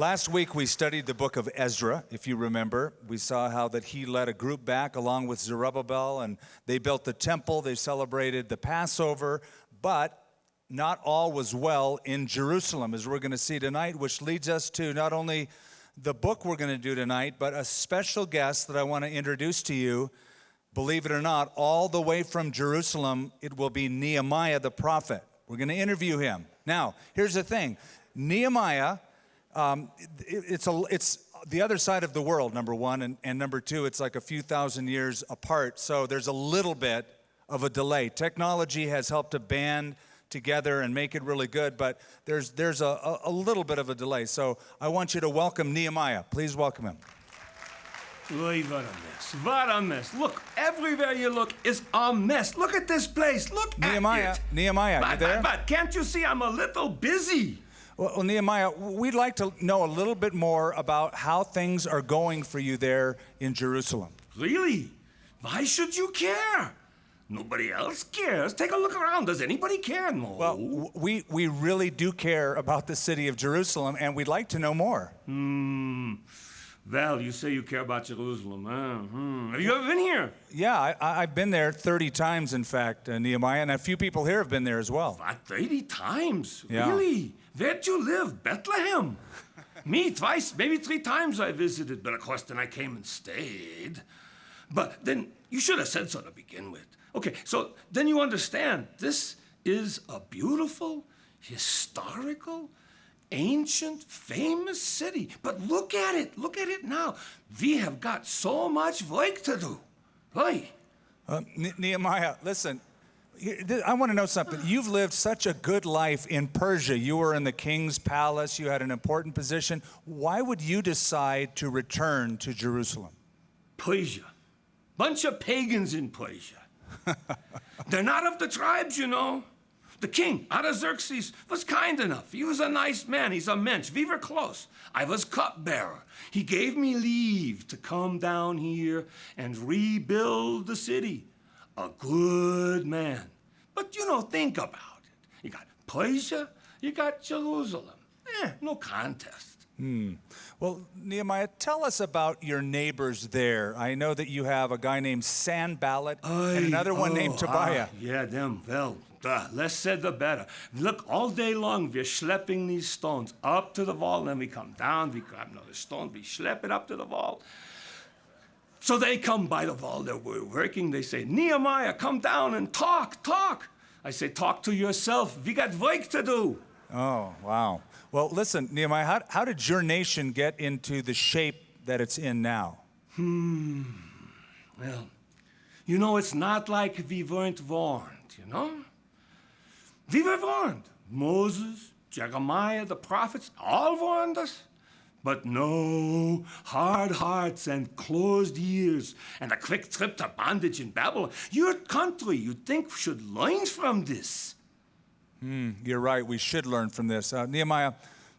Last week we studied the book of Ezra, if you remember. We saw how that he led a group back along with Zerubbabel, and they built the temple, they celebrated the Passover, but not all was well in Jerusalem, as we're going to see tonight, which leads us to not only the book we're going to do tonight, but a special guest that I want to introduce to you. Believe it or not, all the way from Jerusalem, it will be Nehemiah the prophet. We're going to interview him. Now, here's the thing. Nehemiah, it's the other side of the world, number one, and number two, it's like a few thousand years apart, so there's a little bit of a delay. Technology has helped to band together and make it really good, but there's a little bit of a delay. So I want you to welcome Nehemiah. Please welcome him. Oy, what a mess. What a mess. Look, everywhere you look is a mess. Look at this place. Look Nehemiah, at it. Nehemiah, you there? But can't you see I'm a little busy? Well, Nehemiah, we'd like to know a little bit more about how things are going for you there in Jerusalem. Really? Why should you care? Nobody else cares. Take a look around. Does anybody care? No. Well, we really do care about the city of Jerusalem, and we'd like to know more. Well, you say you care about Jerusalem, huh? Have you ever been here? Yeah, I've been there 30 times, in fact, Nehemiah, and a few people here have been there as well. What, 30 times? Yeah. Really? Where'd you live? Bethlehem? Me, twice, maybe 3 times I visited, but of course then I came and stayed. But then you should have said so to begin with. Okay, so then you understand, this is a beautiful, historical, ancient, famous city. But look at it now. We have got so much work to do. Hey. Nehemiah, listen, I want to know something. You've lived such a good life in Persia. You were in the king's palace. You had an important position. Why would you decide to return to Jerusalem? Persia. Bunch of pagans in Persia. They're not of the tribes, you know. The king, Artaxerxes, was kind enough. He was a nice man. He's a mensch. We were close. I was cupbearer. He gave me leave to come down here and rebuild the city. A good man. But, you know, think about it. You got Persia, you got Jerusalem. No contest. Well, Nehemiah, tell us about your neighbors there. I know that you have a guy named Sanballat and another one named Tobiah. Yeah, them. Well, less said the better. Look, all day long we're schlepping these stones up to the wall, then we come down, we grab another stone, we schlep it up to the wall. So they come by the wall, we're working, they say, Nehemiah, come down and talk. I say, talk to yourself, we got work to do. Oh, wow. Well, listen, Nehemiah, how did your nation get into the shape that it's in now? Well, you know, it's not like we weren't warned, you know? We were warned. Moses, Jeremiah, the prophets, all warned us. But no, hard hearts and closed ears and a quick trip to bondage in Babylon. Your country, you'd think, should learn from this. You're right. We should learn from this. Nehemiah,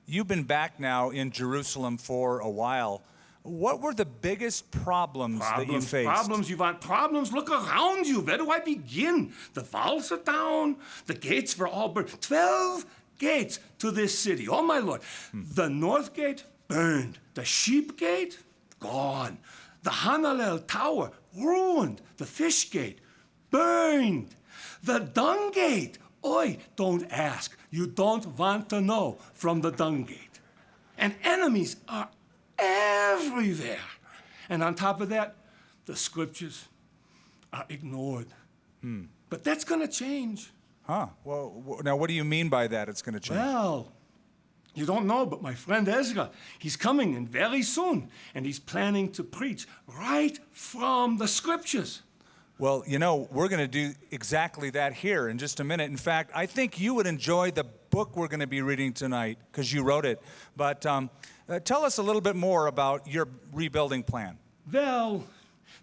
you've been back now in Jerusalem for a while. What were the biggest problems that you faced? You want problems? Look around you. Where do I begin? The walls are down. The gates were all burned. 12 gates to this city. Oh, my Lord. The north gate, burned. The sheep gate, gone. The Hanalel Tower, ruined. The fish gate, burned. The dung gate, oi, don't ask. You don't want to know from the dung gate. And enemies are everywhere. And on top of that, the scriptures are ignored. But that's going to change. Huh. Well, now what do you mean by that it's going to change? Well, you don't know, but my friend Ezra, he's coming in very soon, and he's planning to preach right from the scriptures. Well, you know, we're going to do exactly that here in just a minute. In fact, I think you would enjoy the book we're going to be reading tonight because you wrote it. But tell us a little bit more about your rebuilding plan. Well,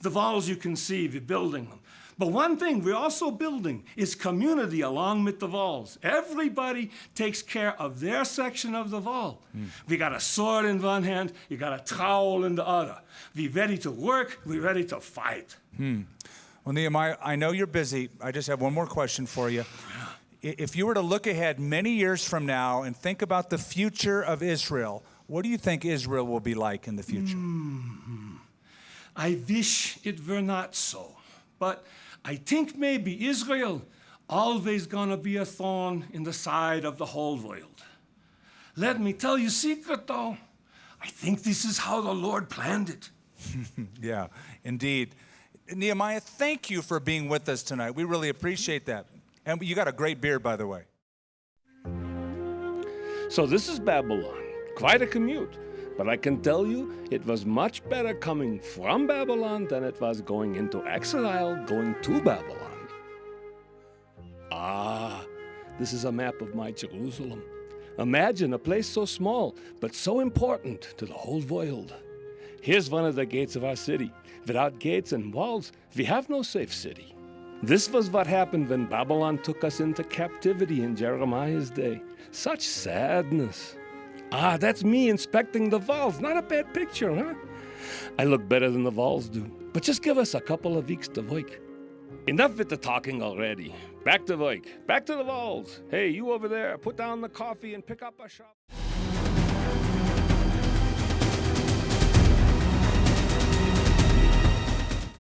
the walls you can see, we're building them. But one thing we're also building is community along with the walls. Everybody takes care of their section of the wall. We got a sword in one hand, you got a trowel in the other. We're ready to work, we're ready to fight. Well, Nehemiah, I know you're busy. I just have one more question for you. If you were to look ahead many years from now and think about the future of Israel, What do you think Israel will be like in the future? I wish it were not so, but I think maybe Israel always gonna be a thorn in the side of the whole world. Let me tell you a secret though. I think this is how the Lord planned it. Yeah, indeed. Nehemiah, thank you for being with us tonight. We really appreciate that. And you got a great beard, by the way. So this is Babylon. Quite a commute. But I can tell you, it was much better coming from Babylon than it was going into exile, going to Babylon. Ah, this is a map of my Jerusalem. Imagine a place so small, but so important to the whole world. Here's one of the gates of our city. Without gates and walls, we have no safe city. This was what happened when Babylon took us into captivity in Jeremiah's day. Such sadness. Ah, that's me inspecting the walls. Not a bad picture, huh? I look better than the walls do. But just give us a couple of weeks to work. Enough with the talking already. Back to work. Back to the walls. Hey, you over there, put down the coffee and pick up a shop.